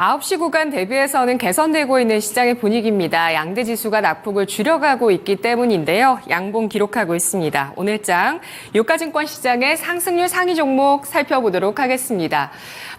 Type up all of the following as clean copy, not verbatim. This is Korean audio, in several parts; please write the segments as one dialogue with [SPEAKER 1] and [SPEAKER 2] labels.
[SPEAKER 1] 9시 구간 대비해서는 개선되고 있는 시장의 분위기입니다. 양대 지수가 낙폭을 줄여가고 있기 때문인데요. 양봉 기록하고 있습니다. 오늘장 유가증권 시장의 상승률 상위 종목 살펴보도록 하겠습니다.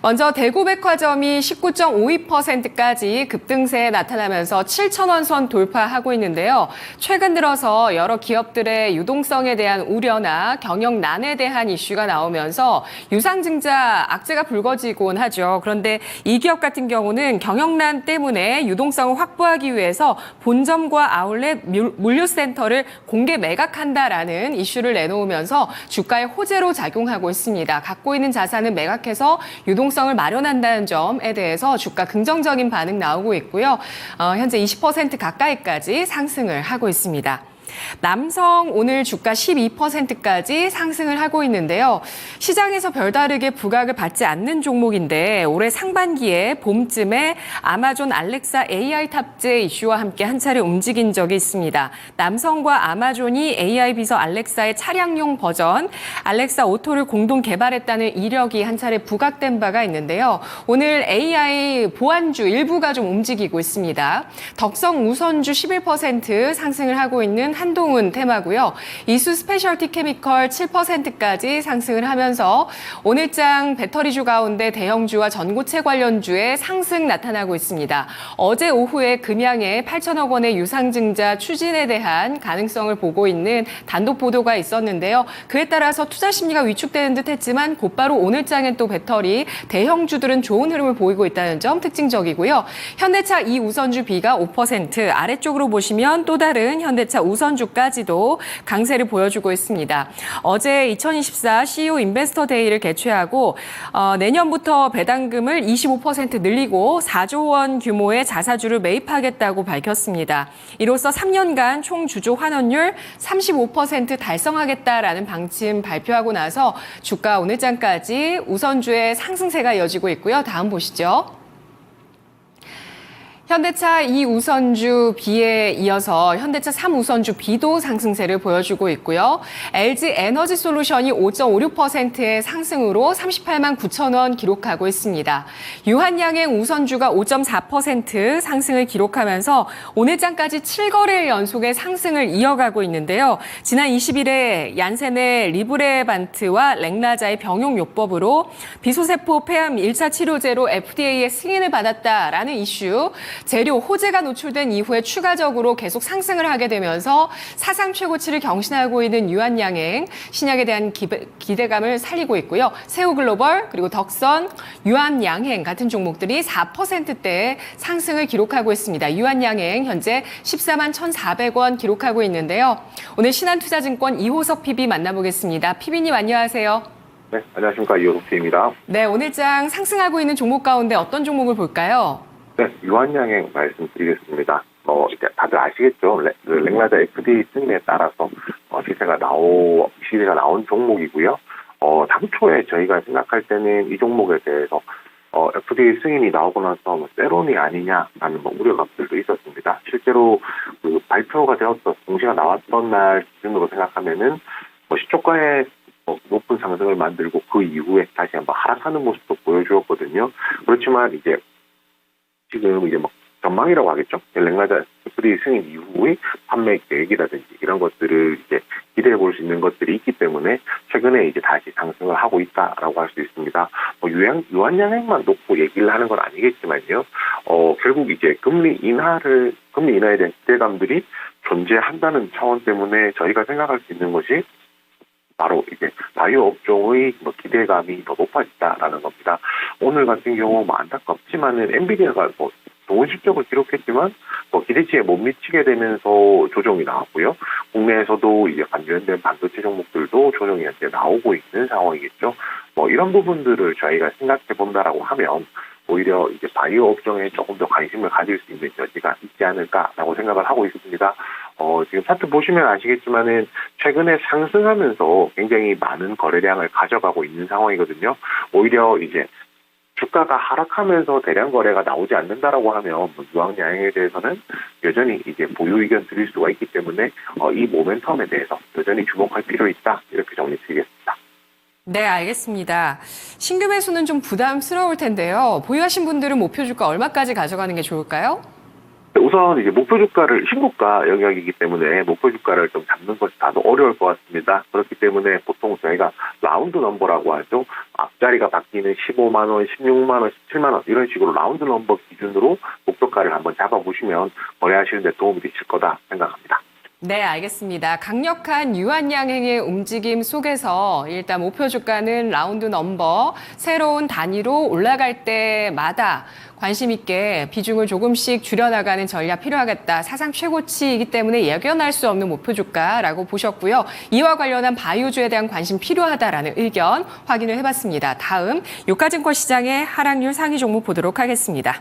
[SPEAKER 1] 먼저 대구백화점이 19.52%까지 급등세에 나타나면서 7,000원 선 돌파하고 있는데요. 최근 들어서 여러 기업들의 유동성에 대한 우려나 경영난에 대한 이슈가 나오면서 유상증자 악재가 불거지곤 하죠. 그런데 이 기업 같은 경우는 경영난 때문에 유동성을 확보하기 위해서 본점과 아울렛 물류센터를 공개 매각한다라는 이슈를 내놓으면서 주가의 호재로 작용하고 있습니다. 갖고 있는 자산을 매각해서 유동성을 마련한다는 점에 대해서 주가 긍정적인 반응 나오고 있고요. 현재 20% 가까이까지 상승을 하고 있습니다. 남성 오늘 주가 12%까지 상승을 하고 있는데요. 시장에서 별다르게 부각을 받지 않는 종목인데 올해 상반기에 봄쯤에 아마존 알렉사 AI 탑재 이슈와 함께 한 차례 움직인 적이 있습니다. 남성과 아마존이 AI 비서 알렉사의 차량용 버전 알렉사 오토를 공동 개발했다는 이력이 한 차례 부각된 바가 있는데요. 오늘 AI 보안주 일부가 좀 움직이고 있습니다. 덕성 우선주 11% 상승을 하고 있는 한동훈 테마고요. 이수 스페셜티 케미컬 7%까지 상승을 하면서 오늘장 배터리주 가운데 대형주와 전고체 관련주의 상승 나타나고 있습니다. 어제 오후에 금양에 8천억 원의 유상증자 추진에 대한 가능성을 보고 있는 단독 보도가 있었는데요. 그에 따라서 투자 심리가 위축되는 듯 했지만 곧바로 오늘장엔 또 배터리 대형주들은 좋은 흐름을 보이고 있다는 점 특징적이고요. 현대차 이 우선주 B가 5%, 아래쪽으로 보시면 또 다른 현대차 우선주까지도 강세를 보여주고 있습니다. 어제 2024 CEO 인베스터 데이를 개최하고 내년부터 배당금을 25% 늘리고 4조 원 규모의 자사주를 매입하겠다고 밝혔습니다. 이로써 3년간 총 주조 환원율 35% 달성하겠다라는 방침 발표하고 나서 주가 오늘장까지 우선주의 상승세가 이어지고 있고요. 다음 보시죠. 현대차 2우선주 B에 이어서 현대차 3우선주 B도 상승세를 보여주고 있고요. LG 에너지 솔루션이 5.56%의 상승으로 38만 9천 원 기록하고 있습니다. 유한양행 우선주가 5.4% 상승을 기록하면서 오늘장까지 7거래일 연속의 상승을 이어가고 있는데요. 지난 20일에 얀센의 리브레반트와 렉나자의 병용요법으로 비소세포 폐암 1차 치료제로 FDA의 승인을 받았다라는 이슈, 재료 호재가 노출된 이후에 추가적으로 계속 상승을 하게 되면서 사상 최고치를 경신하고 있는 유한양행, 신약에 대한 기대감을 살리고 있고요. 세우글로벌, 그리고 덕선, 유한양행 같은 종목들이 4%대의 상승을 기록하고 있습니다. 유한양행 현재 14만 1,400원 기록하고 있는데요. 오늘 신한투자증권 이호석 PB 만나보겠습니다. PB님 안녕하세요.
[SPEAKER 2] 네, 안녕하십니까. 이호석 PB입니다.
[SPEAKER 1] 네, 오늘장 상승하고 있는 종목 가운데 어떤 종목을 볼까요?
[SPEAKER 2] 네, 유한양행 말씀드리겠습니다. 이제 다들 아시겠죠? 렉나자 FDA 승인에 따라서 시세가 나온 종목이고요. 당초에 저희가 생각할 때는 이 종목에 대해서 FDA 승인이 나오고 나서 세론이 아니냐라는 우려감들도 있었습니다. 실제로 그 발표가 되었던 공시가 나왔던 날 기준으로 생각하면은 시초가의 높은 상승을 만들고 그 이후에 다시 한번 하락하는 모습도 보여주었거든요. 그렇지만 이제 지금 이제 전망이라고 하겠죠. 렉나자 FDA 승인 이후의 판매 계획이라든지 이런 것들을 이제 기대해 볼 수 있는 것들이 있기 때문에 최근에 이제 다시 상승을 하고 있다라고 할 수 있습니다. 유한양행만 놓고 얘기를 하는 건 아니겠지만요. 결국 이제 금리 인하에 대한 기대감들이 존재한다는 차원 때문에 저희가 생각할 수 있는 것이 바로 이제 바이오 업종의 기대감이 더 높아졌다라는 겁니다. 오늘 같은 경우 안타깝지만은 엔비디아가 좋은 실적을 기록했지만 기대치에 못 미치게 되면서 조정이 나왔고요. 국내에서도 이제 관련된 반도체 종목들도 조정이 현재 나오고 있는 상황이겠죠. 이런 부분들을 저희가 생각해 본다라고 하면 오히려 이제 바이오 업종에 조금 더 관심을 가질 수 있는 여지가 있지 않을까라고 생각을 하고 있습니다. 지금 차트 보시면 아시겠지만은 최근에 상승하면서 굉장히 많은 거래량을 가져가고 있는 상황이거든요. 오히려 이제 주가가 하락하면서 대량 거래가 나오지 않는다라고 하면 유한양행에 대해서는 여전히 이제 보유 의견 드릴 수가 있기 때문에 이 모멘텀에 대해서 여전히 주목할 필요 있다 이렇게 정리드리겠습니다.
[SPEAKER 1] 네, 알겠습니다. 신규 매수는 좀 부담스러울 텐데요. 보유하신 분들은 목표 주가 얼마까지 가져가는 게 좋을까요?
[SPEAKER 2] 우선 이제 목표 주가를 신고가 영역이기 때문에 목표 주가를 좀 잡는 것이 다소 어려울 것 같습니다. 그렇기 때문에 보통 저희가 라운드 넘버라고 하죠. 앞자리가 바뀌는 15만 원, 16만 원, 17만 원 이런 식으로 라운드 넘버 기준으로 목표가를 한번 잡아보시면 거래하시는 데 도움이 되실 거다 생각합니다.
[SPEAKER 1] 네, 알겠습니다. 강력한 유한양행의 움직임 속에서 일단 목표 주가는 라운드 넘버, 새로운 단위로 올라갈 때마다 관심 있게 비중을 조금씩 줄여나가는 전략 필요하겠다. 사상 최고치이기 때문에 예견할 수 없는 목표 주가라고 보셨고요. 이와 관련한 바이오주에 대한 관심 필요하다라는 의견 확인을 해봤습니다. 다음 유가증권 시장의 하락률 상위 종목 보도록 하겠습니다.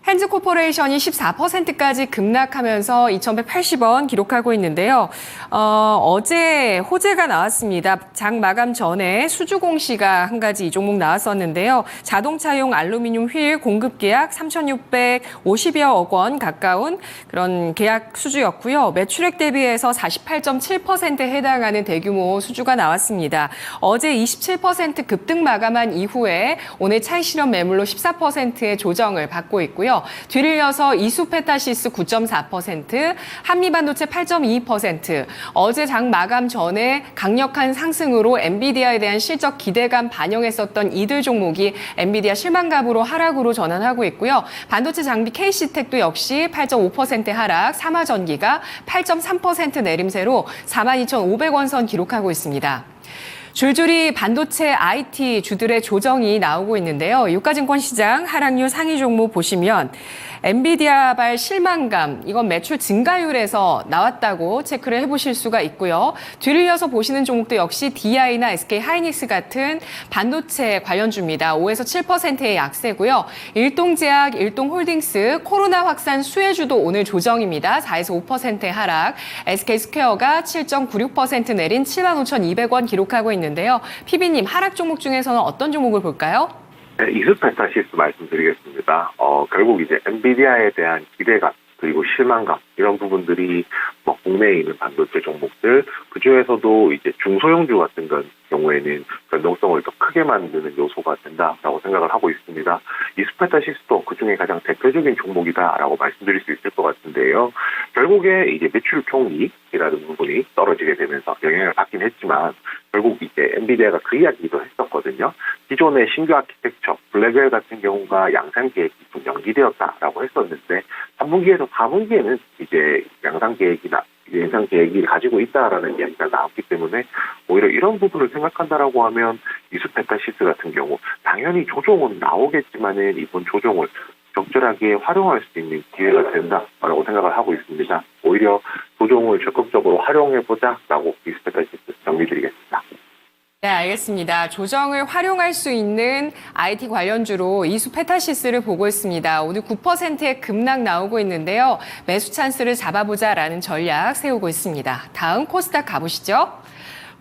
[SPEAKER 1] 핸즈코퍼레이션이 14%까지 급락하면서 2,180원 기록하고 있는데요. 어제 호재가 나왔습니다. 장 마감 전에 수주 공시가 한 가지 이 종목 나왔었는데요. 자동차용 알루미늄 휠 공급 계약 3,650여억 원 가까운 그런 계약 수주였고요. 매출액 대비해서 48.7%에 해당하는 대규모 수주가 나왔습니다. 어제 27% 급등 마감한 이후에 오늘 차익 실현 매물로 14%의 조정을 받고 있고요. 뒤를 이어서 이수페타시스 9.4%, 한미반도체 8.2%, 어제 장 마감 전에 강력한 상승으로 엔비디아에 대한 실적 기대감 반영했었던 이들 종목이 엔비디아 실망감으로 하락으로 전환하고 있고요. 반도체 장비 KC텍도 역시 8.5% 하락, 삼화전기가 8.3% 내림세로 42,500원 선 기록하고 있습니다. 줄줄이 반도체 IT 주들의 조정이 나오고 있는데요. 유가증권 시장 하락률 상위 종목 보시면 엔비디아발 실망감, 이건 매출 증가율에서 나왔다고 체크를 해보실 수가 있고요. 뒤를 이어서 보시는 종목도 역시 DI나 SK하이닉스 같은 반도체 관련주입니다. 5에서 7%의 약세고요. 일동제약, 일동홀딩스, 코로나 확산 수혜주도 오늘 조정입니다. 4에서 5%의 하락, SK스퀘어가 7.96% 내린 75,200원 기록하고 있는데요. PB님, 하락 종목 중에서는 어떤 종목을 볼까요?
[SPEAKER 2] 네, 이수페타시스 말씀드리겠습니다. 결국 이제 엔비디아에 대한 기대감 그리고 실망감 이런 부분들이 뭐 국내에 있는 반도체 종목들 그중에서도 이제 중소형주 같은 경우에는 변동성을 더 크게 만드는 요소가 된다라고 생각을 하고 있습니다. 이수페타시스도 그중에 가장 대표적인 종목이다라고 말씀드릴 수 있을 것 같은데요. 결국에 이제 매출 총이익이라는 부분이 떨어지게 되면서 영향을 받긴 했지만 결국 이제 엔비디아가 그 이야기도 했었거든요. 기존의 신규 아키텍처 블랙웰 같은 경우가 양산 계획이 좀 연기되었다라고 했었는데 3분기에서 4분기에는 이제 양산 계획이나 예상 계획이 가지고 있다라는 이야기가 나왔기 때문에 오히려 이런 부분을 생각한다라고 하면 이수페타시스 같은 경우 당연히 조정은 나오겠지만은 이번 조정을 적절하게 활용할 수 있는 기회가 된다라고 생각을 하고 있습니다. 오히려 조정을 적극적으로 활용해보자라고 이수페타시스 정리드리겠습니다.
[SPEAKER 1] 네, 알겠습니다. 조정을 활용할 수 있는 IT 관련주로 이수페타시스를 보고 있습니다. 오늘 9%의 급락 나오고 있는데요. 매수 찬스를 잡아보자라는 전략 세우고 있습니다. 다음 코스닥 가보시죠.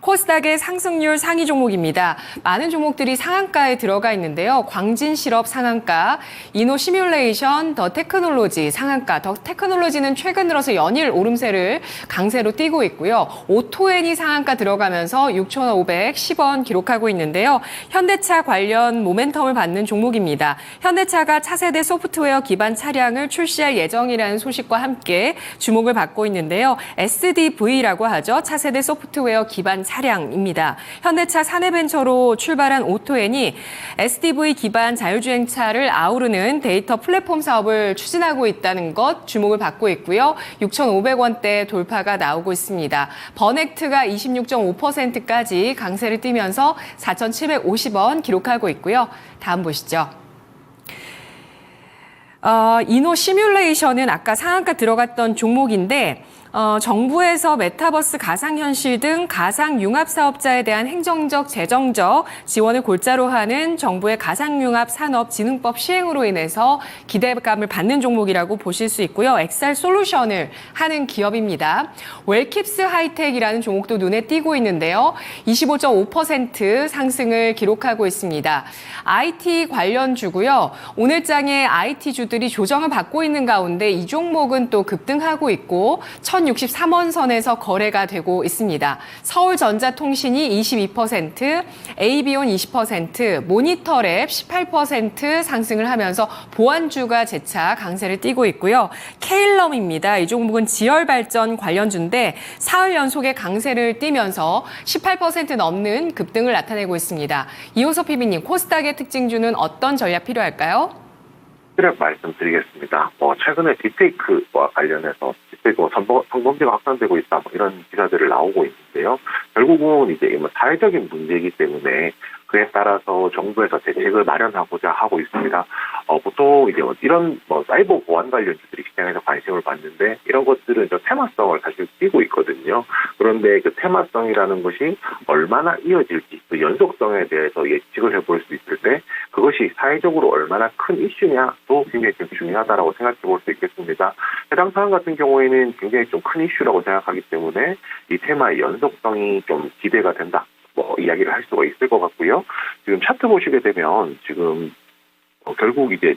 [SPEAKER 1] 코스닥의 상승률 상위 종목입니다. 많은 종목들이 상한가에 들어가 있는데요. 광진실업 상한가, 이노시뮬레이션, 더 테크놀로지 상한가, 더 테크놀로지는 최근 들어서 연일 오름세를 강세로 띄고 있고요. 오토엔이 상한가 들어가면서 6,510원 기록하고 있는데요. 현대차 관련 모멘텀을 받는 종목입니다. 현대차가 차세대 소프트웨어 기반 차량을 출시할 예정이라는 소식과 함께 주목을 받고 있는데요. SDV라고 하죠. 차세대 소프트웨어 기반 차량입니다. 현대차 사내벤처로 출발한 오토엔이 SDV 기반 자율주행차를 아우르는 데이터 플랫폼 사업을 추진하고 있다는 것 주목을 받고 있고요. 6,500원대 돌파가 나오고 있습니다. 버넥트가 26.5%까지 강세를 띠면서 4,750원 기록하고 있고요. 다음 보시죠. 이노 시뮬레이션은 아까 상한가 들어갔던 종목인데 정부에서 메타버스 가상현실 등 가상융합 사업자에 대한 행정적, 재정적 지원을 골자로 하는 정부의 가상융합 산업진흥법 시행으로 인해서 기대감을 받는 종목이라고 보실 수 있고요. 엑셀 솔루션을 하는 기업입니다. 웰킵스 하이텍이라는 종목도 눈에 띄고 있는데요. 25.5% 상승을 기록하고 있습니다. IT 관련주고요. 오늘장에 IT주들이 조정을 받고 있는 가운데 이 종목은 또 급등하고 있고 3,063원 선에서 거래가 되고 있습니다. 서울전자통신이 22%, AB온 20%, 모니터랩 18% 상승을 하면서 보안주가 재차 강세를 띠고 있고요. 케일럼입니다. 이 종목은 지열발전 관련주인데 사흘 연속의 강세를 띠면서 18% 넘는 급등을 나타내고 있습니다. 이호섭 PB님, 코스닥의 특징주는 어떤 전략 필요할까요?
[SPEAKER 2] 트랙 말씀드리겠습니다. 최근에 딥페이크와 관련해서 딥페이크 성범죄가 확산되고 있다 이런 기사들을 나오고 있는데요. 결국은 이제 사회적인 문제이기 때문에 그에 따라서 정부에서 대책을 마련하고자 하고 있습니다. 보통 이제 이런 사이버 보안 관련주들이 시장에서 관심을 받는데 이런 것들은 테마성을 사실 띠고 있거든요. 그런데 그 테마성이라는 것이 얼마나 이어질지, 그 연속성에 대해서 예측을 해볼 수 있을 때 그것이 사회적으로 얼마나 큰 이슈냐도 굉장히 좀 중요하다라고 생각해 볼 수 있겠습니다. 해당 사안 같은 경우에는 굉장히 좀 큰 이슈라고 생각하기 때문에 이 테마의 연속성이 좀 기대가 된다. 이야기를 할 수가 있을 것 같고요. 지금 차트 보시게 되면 지금 결국 이제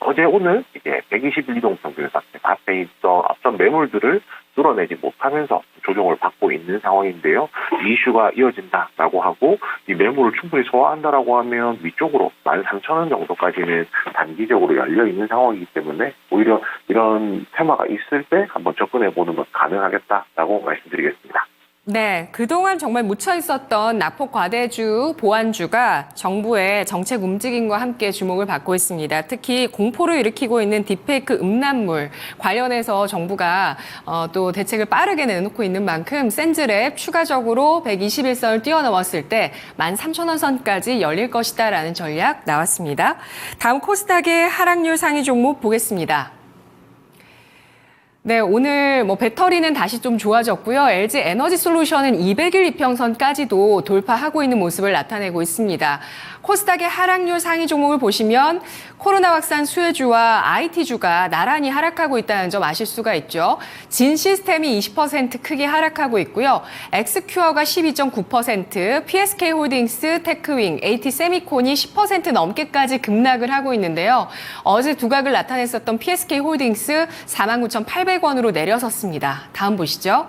[SPEAKER 2] 어제 오늘 이제 121이동 평균에서 앞에 있던 앞선 매물들을 뚫어내지 못하면서 조정을 받고 있는 상황인데요. 이 이슈가 이어진다라고 하고 이 매물을 충분히 소화한다라고 하면 위쪽으로 13,000원 정도까지는 단기적으로 열려 있는 상황이기 때문에 오히려 이런 테마가 있을 때 한번 접근해 보는 건 가능하겠다라고 말씀드리겠습니다.
[SPEAKER 1] 네, 그동안 정말 묻혀 있었던 낙폭 과대주, 보안주가 정부의 정책 움직임과 함께 주목을 받고 있습니다. 특히 공포를 일으키고 있는 딥페이크 음란물 관련해서 정부가 또 대책을 빠르게 내놓고 있는 만큼 센즈랩 추가적으로 121선을 뛰어넘었을 때 13,000원 선까지 열릴 것이다라는 전략 나왔습니다. 다음 코스닥의 하락률 상위 종목 보겠습니다. 네, 오늘 배터리는 다시 좀 좋아졌고요. LG 에너지 솔루션은 200일 이평선까지도 돌파하고 있는 모습을 나타내고 있습니다. 코스닥의 하락률 상위 종목을 보시면 코로나 확산 수혜주와 IT주가 나란히 하락하고 있다는 점 아실 수가 있죠. 진시스템이 20% 크게 하락하고 있고요. 엑스큐어가 12.9%, PSK홀딩스, 테크윙, AT세미콘이 10% 넘게까지 급락을 하고 있는데요. 어제 두각을 나타냈었던 PSK홀딩스 49,800원으로 내려섰습니다. 다음 보시죠.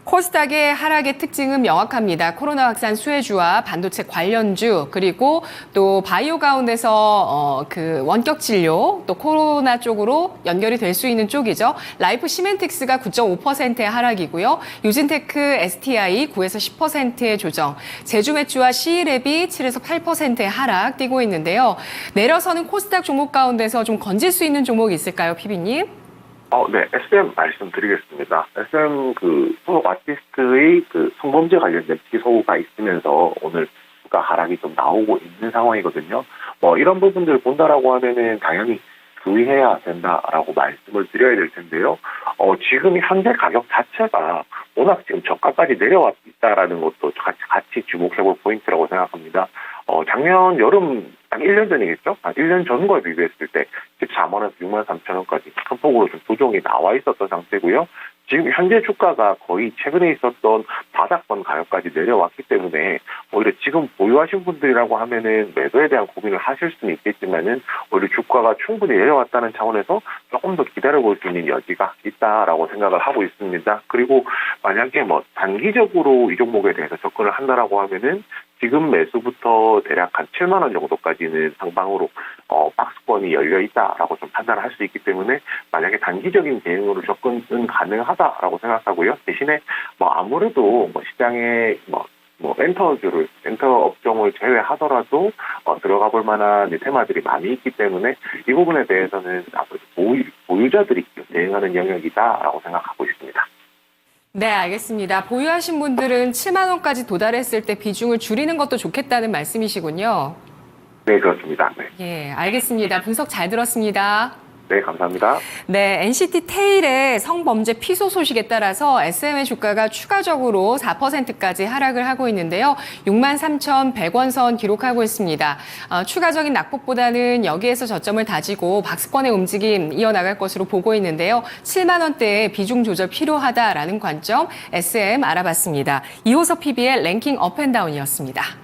[SPEAKER 1] 코스닥의 하락의 특징은 명확합니다. 코로나 확산 수혜주와 반도체 관련주, 그리고 또 바이오 가운데서 그 원격 진료, 또 코로나 쪽으로 연결이 될 수 있는 쪽이죠. 라이프 시멘틱스가 9.5%의 하락이고요. 유진테크, STI 9에서 10%의 조정, 제주메추와 시일랩이 7에서 8%의 하락 띄고 있는데요. 내려서는 코스닥 종목 가운데서 좀 건질 수 있는 종목이 있을까요, PB님?
[SPEAKER 2] 네, SM 말씀드리겠습니다. SM 소속 아티스트의 성범죄 관련된 기소가 있으면서 오늘 주가 하락이 좀 나오고 있는 상황이거든요. 이런 부분들을 본다라고 하면은 당연히 주의해야 된다라고 말씀을 드려야 될 텐데요. 지금 현재 가격 자체가 워낙 지금 저가까지 내려왔 있다라는 것도 같이 주목해볼 포인트라고 생각합니다. 작년 여름 딱 1년 전이겠죠? 1년 전과 비교했을 때 14만 원에서 6만 3천 원까지 큰 폭으로 좀 조정이 나와 있었던 상태고요. 지금 현재 주가가 거의 최근에 있었던 바닥권 가격까지 내려왔기 때문에 오히려 지금 보유하신 분들이라고 하면은 매도에 대한 고민을 하실 수는 있겠지만은 오히려 주가가 충분히 내려왔다는 차원에서 조금 더 기다려볼 수 있는 여지가 있다라고 생각을 하고 있습니다. 그리고 만약에 단기적으로 이 종목에 대해서 접근을 한다라고 하면은 지금 매수부터 대략 한 7만 원 정도까지는 상방으로 박스권이 열려 있다라고 좀 판단을 할 수 있기 때문에 만약에 단기적인 대응으로 접근은 가능하다라고 생각하고요. 대신에 아무래도 시장에 엔터 업종을 제외하더라도 들어가 볼 만한 테마들이 많이 있기 때문에 이 부분에 대해서는 아무래도 보유자들이 대응하는 영역이다라고 생각하고 있습니다.
[SPEAKER 1] 네, 알겠습니다. 보유하신 분들은 7만 원까지 도달했을 때 비중을 줄이는 것도 좋겠다는 말씀이시군요.
[SPEAKER 2] 네, 그렇습니다. 네.
[SPEAKER 1] 예, 알겠습니다. 분석 잘 들었습니다.
[SPEAKER 2] 네, 감사합니다.
[SPEAKER 1] 네, NCT 테일의 성범죄 피소 소식에 따라서 SM의 주가가 추가적으로 4%까지 하락을 하고 있는데요. 63,100원 선 기록하고 있습니다. 추가적인 낙폭보다는 여기에서 저점을 다지고 박스권의 움직임 이어나갈 것으로 보고 있는데요. 7만 원대의 비중 조절 필요하다라는 관점 SM 알아봤습니다. 이호섭 PB의 랭킹 업앤다운이었습니다.